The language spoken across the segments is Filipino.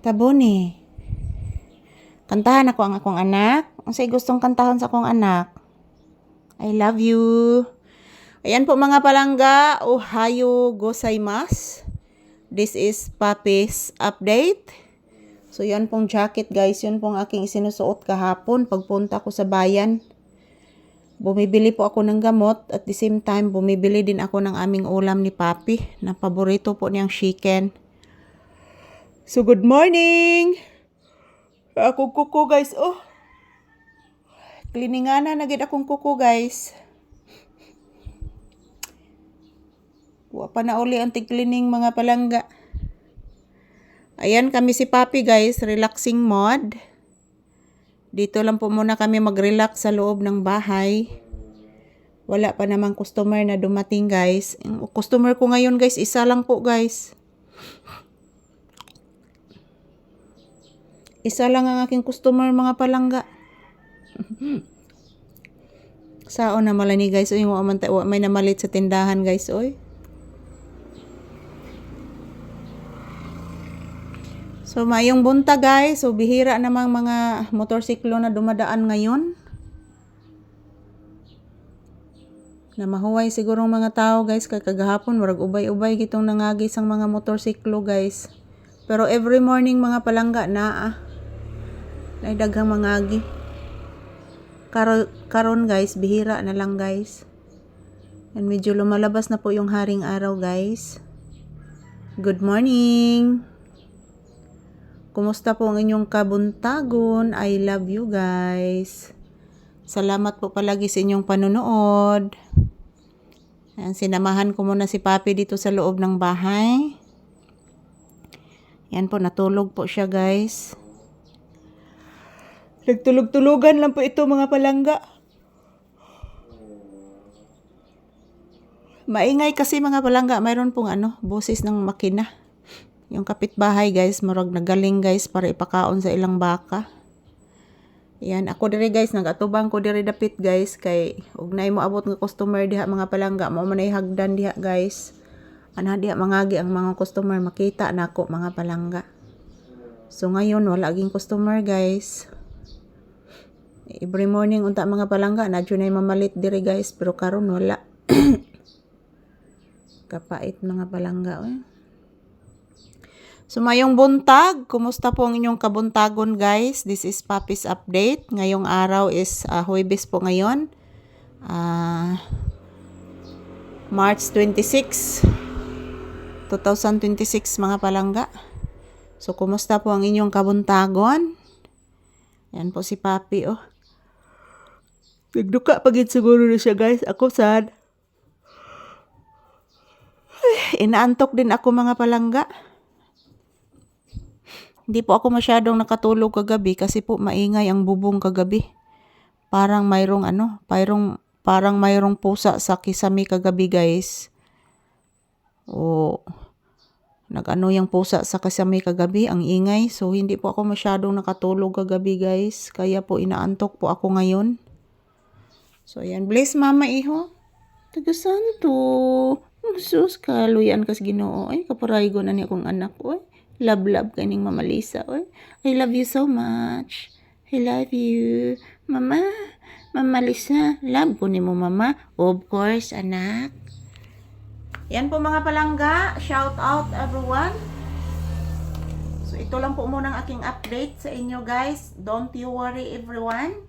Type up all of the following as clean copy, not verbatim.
Tabuni. Kantahan ako ang akong anak. Unsay gustong kantahon sa akong anak? I love you. Ayan po mga palangga. Ohayo gozaimasu. This is Papi's update. So yan pong jacket guys. Yun pong aking isinusuot kahapon pagpunta ko sa bayan. Bumibili po ako ng gamot at the same time bumibili din ako ng aming ulam ni Papi na paborito po niyang chicken. So good morning! Ako kuko guys. Oh. Cleaningan na gid akong kuko guys. Wa pa na uli ang tig-cleaning mga palangga. Ayan kami si Papi guys, relaxing mode. Dito lang po muna kami mag-relax sa loob ng bahay. Wala pa namang customer na dumating guys. Ang customer ko ngayon guys, isa lang po guys. Isa lang ang aking customer mga palangga. Sao na malani guys. Uy, may namalit sa tindahan guys. Uy. So mayong bunta guys. So bihira namang mga motorsiklo na dumadaan ngayon. Na mahuway sigurong mga tao guys. Kay kagahapon warag ubay-ubay gitong nangagis ang mga motorsiklo guys. Pero every morning mga palangga na ay daghang mangagi. Karon guys, bihira na lang guys. And medyo lumalabas na po yung haring araw guys. Good morning. Kumusta po ang inyong kabuntagon? I love you guys. Salamat po palagi sa inyong panonood. Ayan, sinamahan ko muna si Papi dito sa loob ng bahay. Yan po, natulog po siya guys. Nagtulog-tulugan lang po ito mga palangga. Maingay kasi mga palangga. Mayroon pong boses ng makina. Yung kapitbahay guys, marag nagaling guys para ipakaon sa ilang baka. Yan, ako diri guys, nagatubang ko diri dapit guys. Kay, ug na mo abot ng customer diha mga palangga. Mao man ay hagdan diha guys. Ana diha mangagi ang mga customer. Makita na ako mga palangga. So ngayon, wala aging customer guys. Every morning unta mga palangga na dyan ay mamalit diri guys, pero karon wala. Kapait mga palangga. So mayong buntag, kumusta po ang inyong kabuntagon guys? This is Papi's update. Ngayong araw is Huwebes po ngayon. March 26, 2026 mga palangga. So kumusta po ang inyong kabuntagon? Yan po si Papi oh. Nagduka pagid siguro na siya guys. Ako sad. Inaantok din ako mga palangga. Hindi po ako masyadong nakatulog kagabi kasi po maingay ang bubong kagabi. Parang mayroong parang mayroong pusa sa kisame kagabi guys. O nag-ano yung pusa sa kisame kagabi, ang ingay. So hindi po ako masyadong nakatulog kagabi guys. Kaya po inaantok po ako ngayon. So, ayan. Bless mama iho. Tagasanto. Sus, kaluyan kas Ginoo. Ay, kaparaygo na ni akong anak. Oy. Love kaning Mama Lisa. Oy. I love you so much. I love you. Mama. Mama Lisa. Love ko ni mo, mama. Of course, anak. Yan po mga palangga. Shout out everyone. So, ito lang po muna ang aking update sa inyo guys. Don't you worry everyone.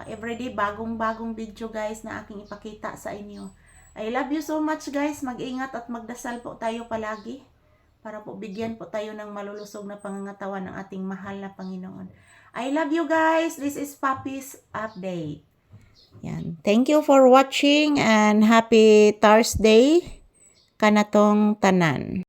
Everyday bagong video guys na aking ipakita sa inyo. I love you so much guys. Mag-ingat at magdasal po tayo palagi para po bigyan po tayo ng malulusog na pangangatawan ng ating mahal na Panginoon. I love you guys. This is Papi's update. Yan. Thank you for watching and happy Thursday kanatong tanan.